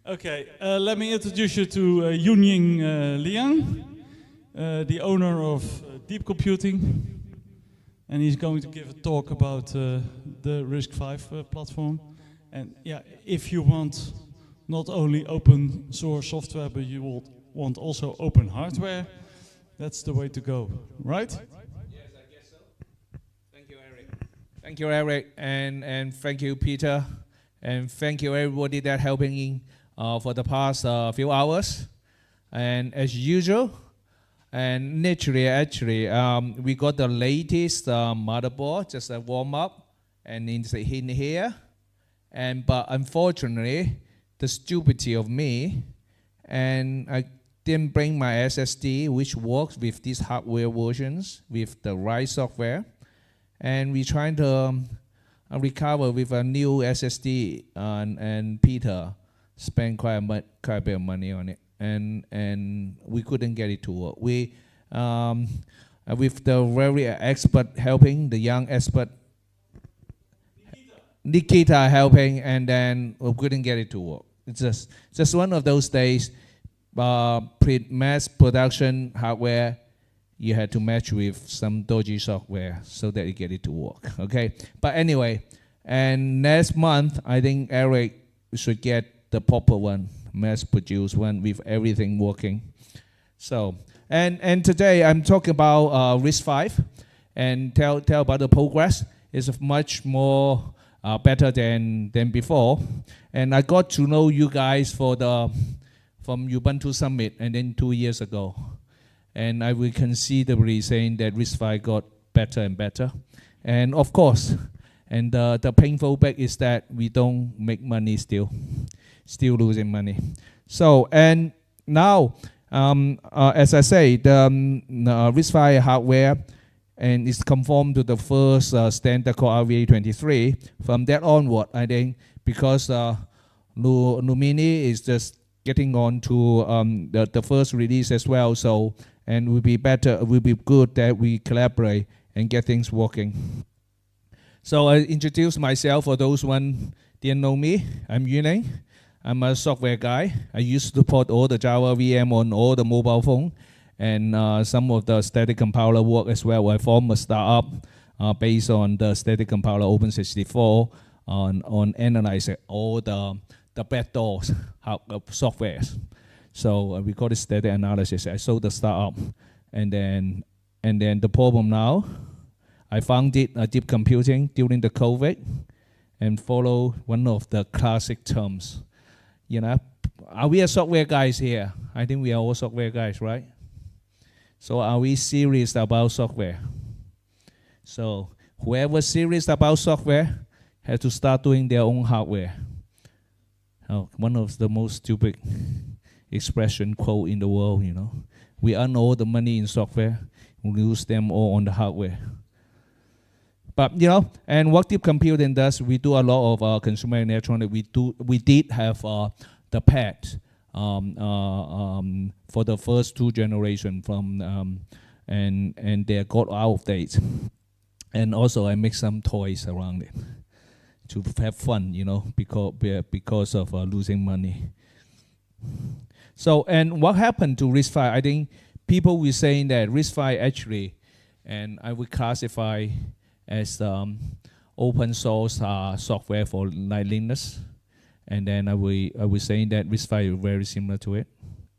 Okay, let me introduce you to Yuning Liang, the owner of DeepComputing, and he's going to give a talk about the RISC-V platform. And yeah, if you want not only open source software, but you will want also open hardware, that's the way to go, right? Yes, I guess so. Thank you, Eric. Thank you, Eric, and thank you, Peter, and thank you everybody that helping for the past few hours. And as usual, and naturally, actually, we got the latest motherboard, just a warm up, and it's in here. But unfortunately, the stupidity of me, and I didn't bring my SSD, which works with these hardware versions with the right software, and we trying to recover with a new SSD, and Peter spent quite a bit of money on it, and we couldn't get it to work. We with the very expert helping, the young expert Nikita helping, and then we couldn't get it to work. It's just one of those days. Mass production hardware, you had to match with some dodgy software so that you get it to work. Okay, but anyway, and next month I think Eric should get the proper one, mass-produced one with everything working. So, and today I'm talking about RISC-V and tell about the progress. It's much more better than before. And I got to know you guys from Ubuntu Summit and then 2 years ago. And I will considerably saying that RISC-V got better and better. And of course, and the painful bit is that we don't make money still losing money. So, and now, as I say, the RISC-V hardware and it's conformed to the first standard called RVA23. From that onward, I think, because Lomiri is just getting on to the first release as well. So, and it will be better, it will be good that we collaborate and get things working. So I introduce myself for those one didn't know me. I'm Yuning. I'm a software guy. I used to put all the Java VM on all the mobile phone, and some of the static compiler work as well. I formed a startup based on the static compiler Open64 on analyzing all the backdoors softwares. So we call it static analysis. I sold the startup, and then the problem now, I founded DeepComputing during the COVID, and follow one of the classic terms. You know, are we a software guys here? I think we are all software guys, right? So are we serious about software? So whoever serious about software has to start doing their own hardware. Oh, one of the most stupid expression quote in the world, you know. We earn all the money in software, we lose them all on the hardware. But you know, and what DeepComputing does, we do a lot of consumer electronics. We did have the pad for the first 2 generations from and they got out of date. And also I make some toys around it to have fun, you know, because of losing money. So, and what happened to RISC-V? I think people were saying that RISC-V actually, and I would classify as open source software for like Linux, and then I was saying that RISC-V is very similar to it,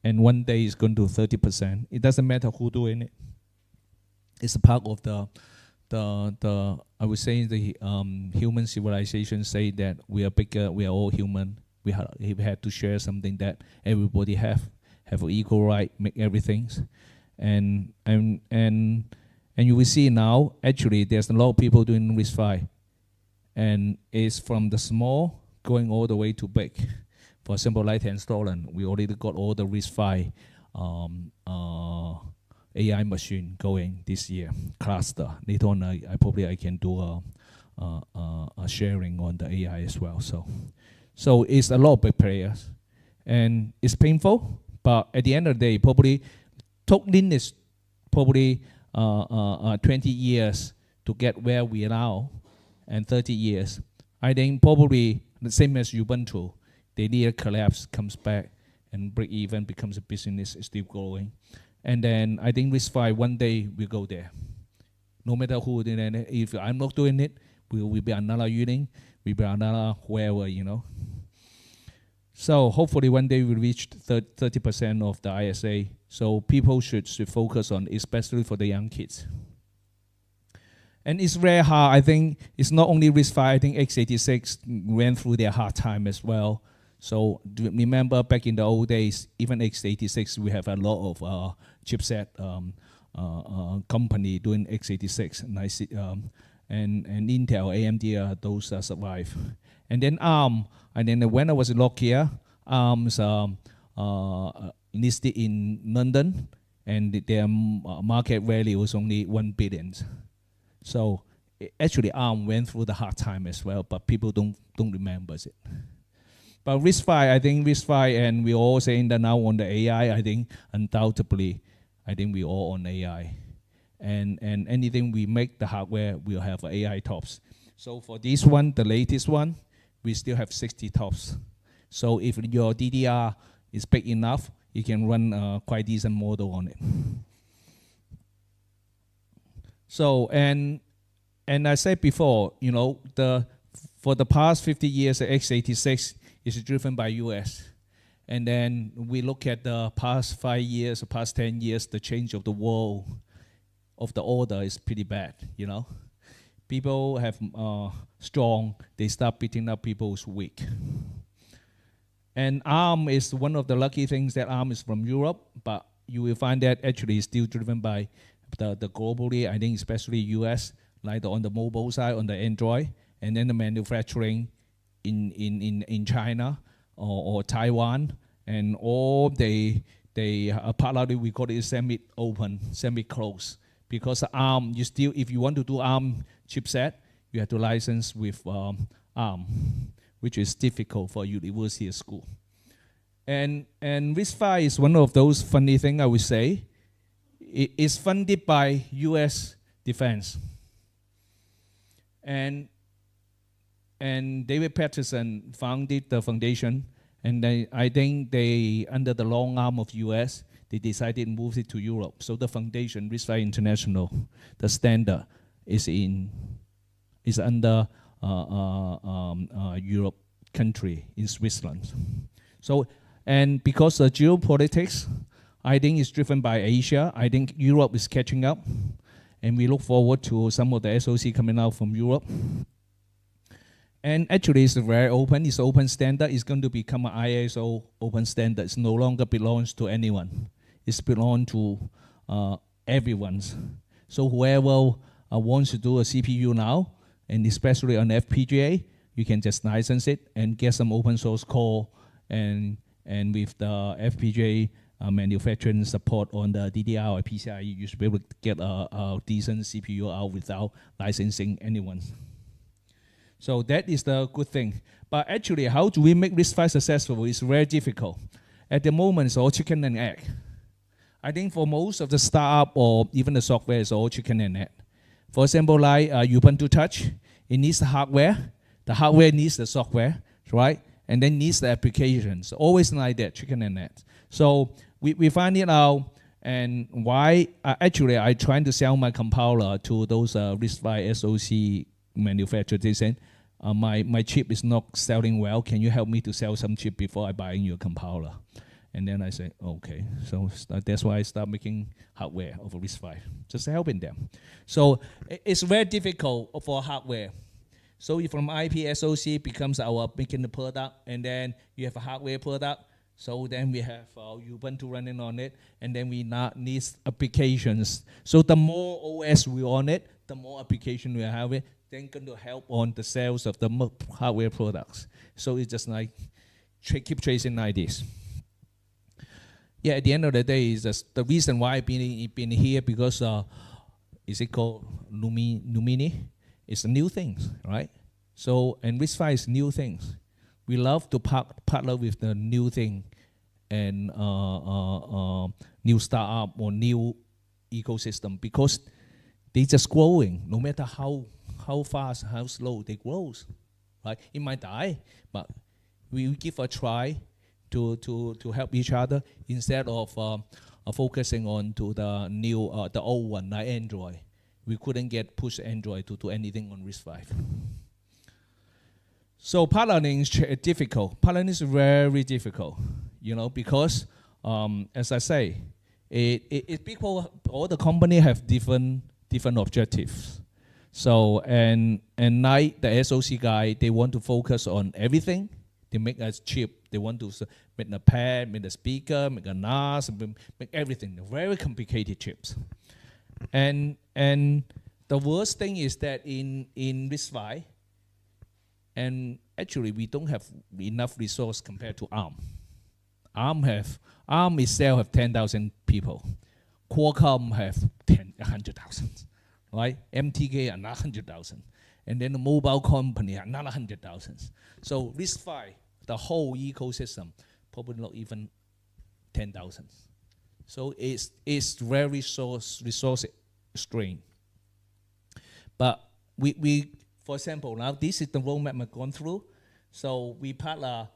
and one day it's going to 30%. It doesn't matter who doing it. It's a part of the I was saying the human civilization say that we are bigger, we are all human. We had to share something that everybody have an equal right, make everything, and you will see now, actually, there's a lot of people doing RISC-V. And it's from the small going all the way to big. For example, like Stolen, we already got all the RISC-V AI machine going this year, cluster. Later on, I can do a sharing on the AI as well. So it's a lot of big players. And it's painful, but at the end of the day, probably took Linux probably 20 years to get where we are now, and 30 years. I think probably the same as Ubuntu. they near collapse, comes back, and break even, becomes a business, is still growing. And then I think RISC-V one day will go there. No matter who did it, if I'm not doing it, will be another Yuning, will be another whoever, you know. So hopefully one day we'll reach 30% of the ISA. So people should focus on, especially for the young kids. And it's very hard. I think it's not only RISC-V, I think x86 went through their hard time as well. So remember back in the old days, even x86, we have a lot of chipset company doing x86, and Intel, AMD, those survive. And then ARM, and then when I was in Nokia, ARM's listed in London, and their market value was only 1 billion. So actually ARM went through the hard time as well, but people don't remember it. But RISC-V, I think RISC-V, and we're all saying that now on the AI, I think undoubtedly, I think we're all on AI. And anything we make the hardware will have AI TOPS. So for this one, the latest one, we still have 60 TOPS. So if your DDR is big enough, you can run a quite decent model on it. So, and I said before, you know, for the past 50 years, the x86 is driven by US. And then we look at the past 5 years, the past 10 years, the change of the world of the order is pretty bad, you know. People have strong, they start beating up people who's weak. And ARM is one of the lucky things that ARM is from Europe, but you will find that actually is still driven by the globally, I think especially US, like on the mobile side, on the Android, and then the manufacturing in China or Taiwan, and all they partly we call it semi-open, semi-closed, because ARM, you still, if you want to do ARM chipset, you have to license with ARM, which is difficult for university or school. And RISC-V is one of those funny things I would say. It is funded by US defense. And David Patterson founded the foundation, and I think they, under the long arm of US, they decided to move it to Europe. So the foundation, RISC-V International, the standard is under Europe country in Switzerland. So, and because of geopolitics, I think it's driven by Asia. I think Europe is catching up, and we look forward to some of the SoC coming out from Europe. And actually, it's very open. It's open standard. It's going to become an ISO open standard. It no longer belongs to anyone. It's belongs to everyone's. So whoever wants to do a CPU now, and especially on FPGA, you can just license it and get some open source code, and with the FPGA manufacturing support on the DDR or PCIe, you should be able to get a decent CPU out without licensing anyone. So that is the good thing. But actually, how do we make RISC-V successful? It's very difficult. At the moment, it's all chicken and egg. I think for most of the startup or even the software, it's all chicken and egg. For example, like Ubuntu Touch, it needs the hardware needs the software, right? And then needs the applications. Always like that, chicken and egg. So we find it out, and why actually I trying to sell my compiler to those RISC-V SoC manufacturers. They said, my chip is not selling well. Can you help me to sell some chip before I buy your compiler? And then I said, okay. So that's why I start making hardware of RISC-V, just helping them. So it's very difficult for hardware. So from IP SoC becomes our making the product, and then you have a hardware product. So then we have Ubuntu running on it, and then we need applications. So the more OS we on it, the more application we have it, then going to help on the sales of the hardware products. So it's just like keep tracing like this. Yeah, at the end of the day, is just the reason why I've been here, because is it called Lomiri? It's new things, right? So, and RISC-V is new things. We love to partner with the new thing and new startup or new ecosystem, because they just growing. No matter how fast, how slow they grow, right? It might die, but we give a try to help each other instead of focusing on to the new the old one like Android. We couldn't get push Android to do anything on RISC-V. So partnering is difficult. Partnering is very difficult, you know, because as I say, people, all the company have different objectives. So and like the SoC guy, they want to focus on everything. They make a chip. They want to make a pad, make a speaker, make a NAS, make everything. They're very complicated chips. And the worst thing is that in RISC-V, and actually we don't have enough resource compared to ARM. ARM itself have 10,000 people. Qualcomm have 100,000, right? MTK another 100,000. And then the mobile company another 100,000. So RISC-V, the whole ecosystem, probably not even 10,000. So it's very resource strained. But we for example, now this is the roadmap we've gone through. So we partner,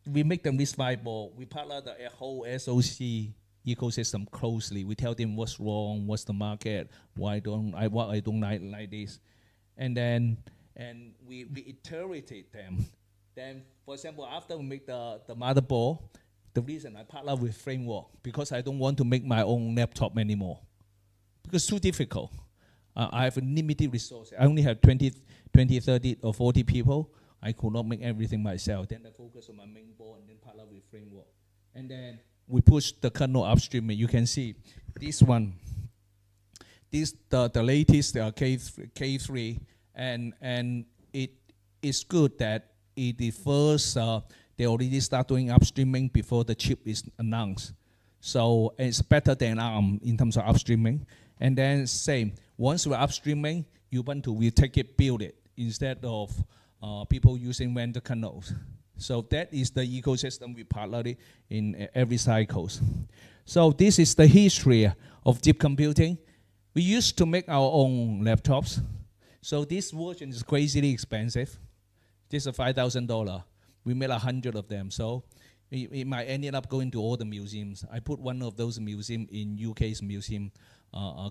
we make them RISC-V board. We partner the whole SoC ecosystem closely. We tell them what's wrong, what's the market, why I don't like this, and we iterated them. Then, for example, after we make the motherboard, the reason I partner with Framework because I don't want to make my own laptop anymore because it's too difficult. I have a limited resources. I only have 20, 30, or 40 people. I could not make everything myself. Then I focus on my main board and then partner with Framework. And then we push the kernel upstream. You can see this one. This the latest K3, and it is good that it is first they already start doing upstreaming before the chip is announced. So it's better than ARM in terms of upstreaming. And then same, once we're upstreaming, Ubuntu will take it, build it, instead of people using vendor kernels. So that is the ecosystem we partner in every cycles. So this is the history of deep computing. We used to make our own laptops. So this version is crazily expensive. This is $5,000. We made 100 of them. So it might end up going to all the museums. I put one of those museums in UK's museum,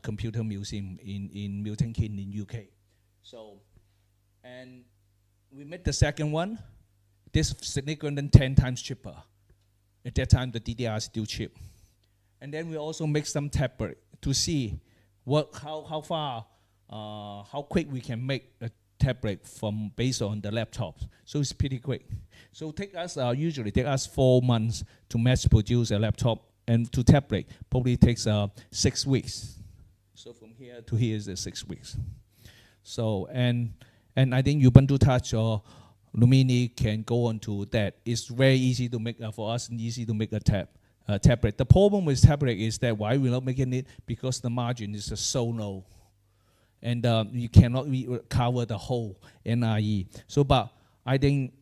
computer museum in Milton Keynes in UK. So, and we made the second one. This significantly 10 times cheaper. At that time, the DDR is still cheap. And then we also make some tablet to see how quick we can make a tablet from based on the laptops. So it's pretty quick. So usually take us 4 months to mass produce a laptop, and to tablet probably takes 6 weeks. So from here to here is 6 weeks. So and I think Ubuntu Touch or Lomiri can go on to that. It's very easy to make for us, easy to make a tablet. The problem with tablet is that why we're not making it, because the margin is so low, and you cannot cover the whole NRE. So, but I think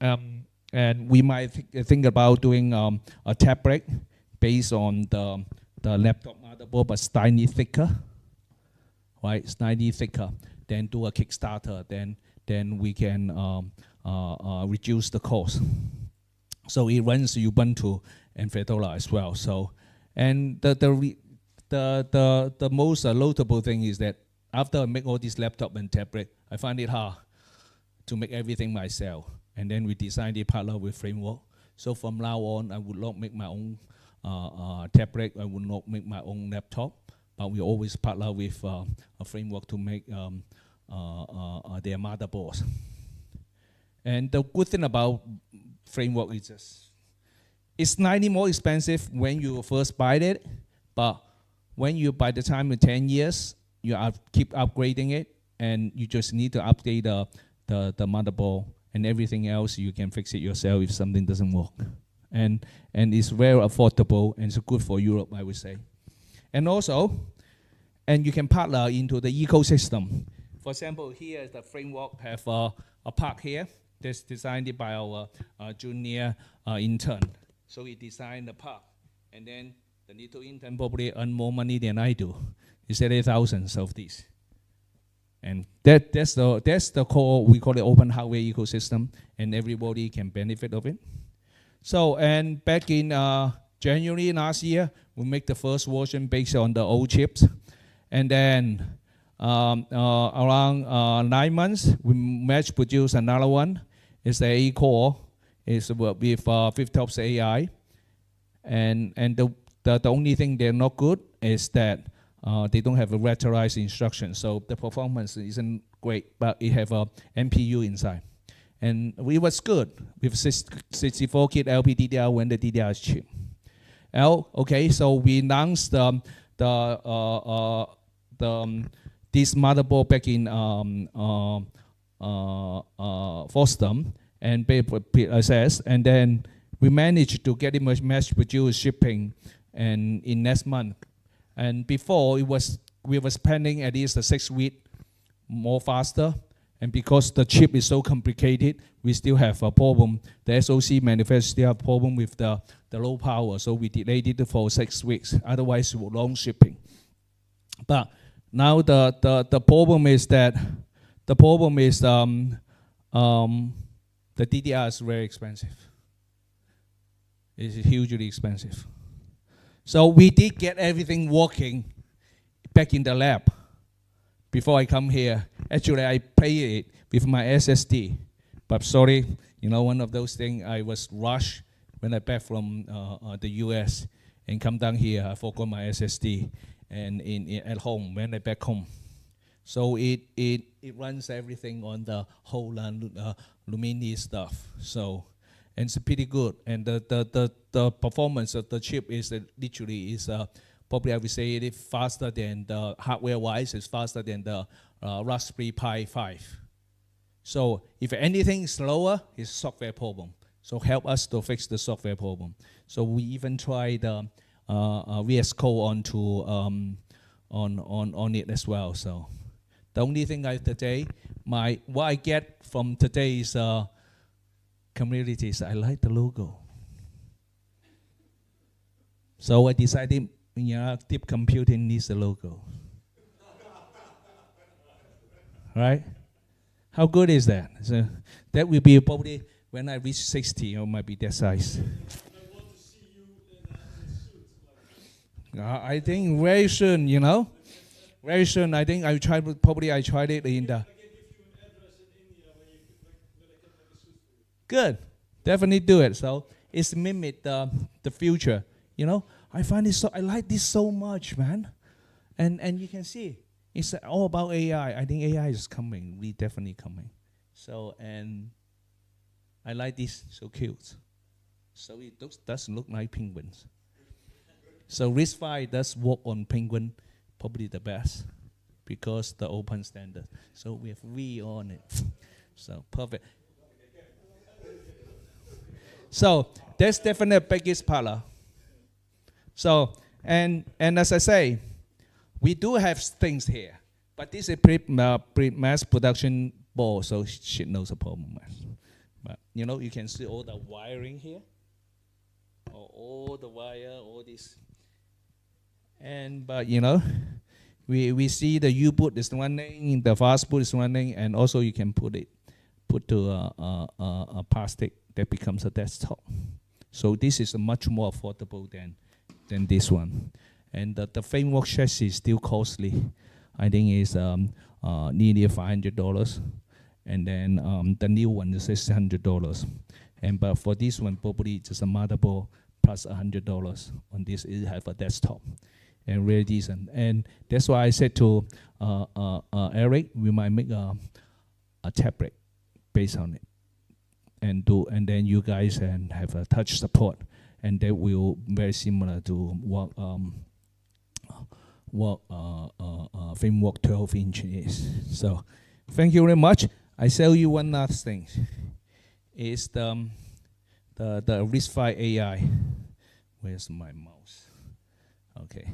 and we might think about doing a tablet based on the laptop motherboard, but slightly thicker, right? Slightly thicker. Then do a Kickstarter. Then we can reduce the cost. So it runs Ubuntu and Fedora as well. So, and the most notable thing is that after I make all these laptop and tablet, I find it hard to make everything myself. And then we decided to partner with Framework. So from now on, I would not make my own tablet. I would not make my own laptop. But we always partner with a Framework to make their motherboards. And the good thing about Framework is just, it's slightly more expensive when you first buy it, but when you, by the time in 10 years, you keep upgrading it, and you just need to update the motherboard, and everything else you can fix it yourself if something doesn't work. And it's very affordable, and it's good for Europe, I would say. And also, and you can partner into the ecosystem. For example, here is the Framework have a park here that's designed by our junior intern. So he designed the park, and then the little intern probably earn more money than I do. He said thousands of these. And that's the core, we call it open hardware ecosystem, and everybody can benefit of it. So, and back in January last year, we make the first version based on the old chips. And then around 9 months, we mass produce another one. It's the A core. It's with FlipTop's AI. And the only thing they're not good is that they don't have a vectorized instruction. So the performance isn't great, but it have a MPU inside. And it was good with 64-kit LPDDR when the DDR is cheap. Okay, so we announced this motherboard back in Boston and PSS, and then we managed to get it mass produced shipping and in next month. And before we was planning at least 6 weeks more faster. And because the chip is so complicated, we still have a problem. The SoC manufacturer still have a problem with the low power, so we delayed it for 6 weeks. Otherwise, it would long shipping. But now the problem is that the DDR is very expensive. It's hugely expensive. So we did get everything working back in the lab before I come here. Actually, I played it with my SSD, but sorry, one of those things, I was rushed when I back from the US and come down here. I forgot my SSD and at home when I back home. So it runs everything on the whole Lomiri stuff. So, and it's pretty good. And the performance of the chip is literally probably I would say it is faster than the hardware-wise. It's faster than the Raspberry Pi 5. So if anything is slower, it's software problem. So help us to fix the software problem. So we even tried VS Code on it as well. So the only thing what I get from today's communities, I like the logo. So I decided, DeepComputing needs a logo. Right? How good is that? So that will be probably when I reach 60, or might be that size. I want to see you in a suit. I think very soon, very soon. I think I tried it in the. I can give you an address in India where I can make a suit for you. Good, definitely do it. So it's mimic the future. I find it I like this so much, man. And you can see it's all about AI. I think AI is coming, really definitely coming. So, and I like this, so cute. So it does look like penguins. So RISC-V does work on penguin, probably the best, because the open standard. So we have V on it. So perfect. So that's definitely the biggest part. So, and as I say, we do have things here, but this is pre-mass production board, so shit knows a problem, man. But you can see all the wiring here, all the wire, all this, but we see the U-boot is running, the fast boot is running, and also you can put to a plastic that becomes a desktop. So this is much more affordable than this one. And the framework chassis is still costly. I think it's nearly $500. And then the new one is $600. But for this one, probably just a motherboard plus $100 on this. It have a desktop and really decent. And that's why I said to Eric, we might make a tablet based on it, and then you guys can have a touch support, and that will very similar to what framework 12-inch is. So thank you very much. I tell you one last thing. It's the RISC-V AI. Where's my mouse? Okay.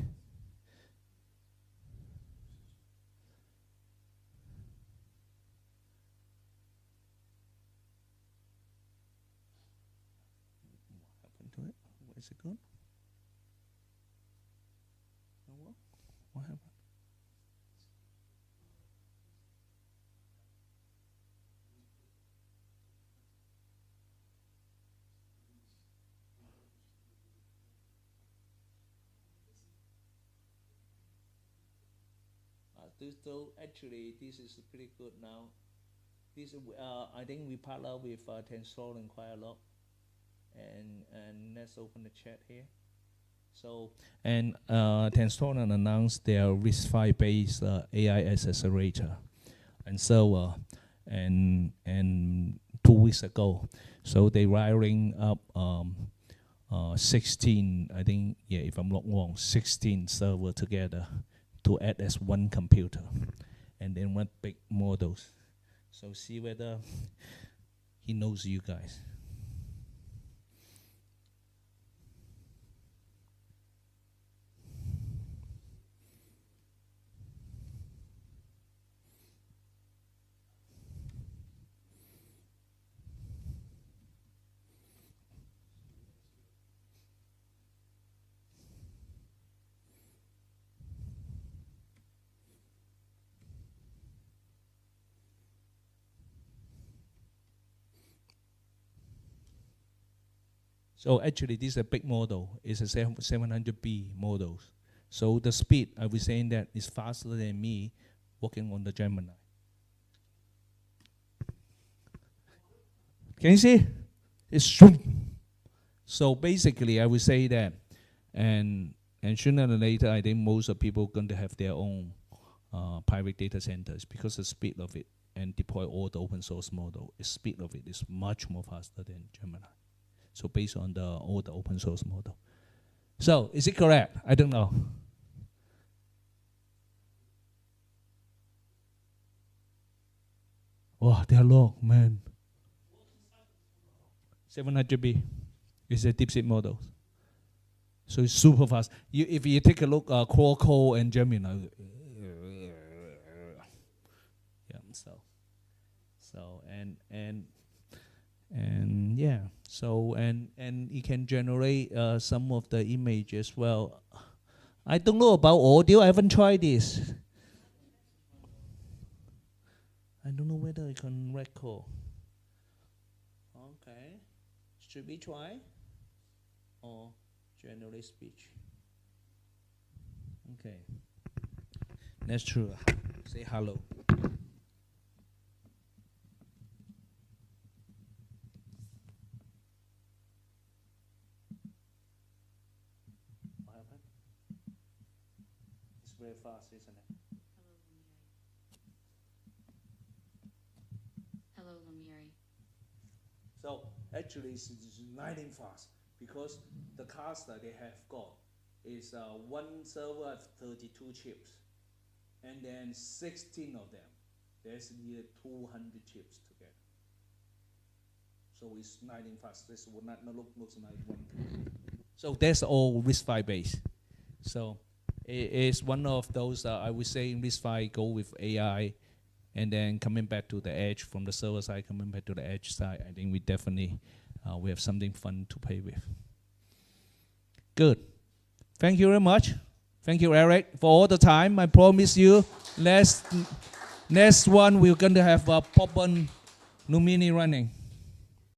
What happened to it? Where's it gone? What happened? so actually this is pretty good now. This I think we partner with Tensor quite a lot, and let's open the chat here. So and Tensor announced their RISC-V based AI accelerator, and so and 2 weeks ago, so they wiring up 16, I think, yeah, if I'm not wrong, 16 server together to act as one computer, and then one big models. So see whether he knows you guys. So actually, this is a big model. It's a 700B model. So the speed, I was saying that is faster than me working on the Gemini. Can you see? It's zoom. So basically, I would say that, and sooner or later, I think most of people going to have their own private data centers because the speed of it and deploy all the open source model, the speed of it is much more faster than Gemini. So based on all the open source model. So is it correct? I don't know. Wow, they are long, man. 700B is a DeepSeek model. So it's super fast. If you take a look, Qualcomm and Gemini. Yeah, so and yeah, so and it can generate some of the image as well. I don't know about audio. I haven't tried this. I don't know whether I can record. Okay, should we try or generate speech? Okay, that's true. Say hello. Very fast, isn't it? Hello, Lomiri. So actually, it's lightning fast because the cluster they have got is one server of 32 chips, and then 16 of them. There's near 200 chips together. So it's lightning fast. This will not looks like one. So that's all RISC-V based. So it is one of those, I would say in RISC-V go with AI, and then coming back to the edge from the server side, coming back to the edge side. I think we definitely, we have something fun to play with. Good. Thank you very much. Thank you, Eric, for all the time. I promise you, next one we're going to have a pop-on Lomiri running.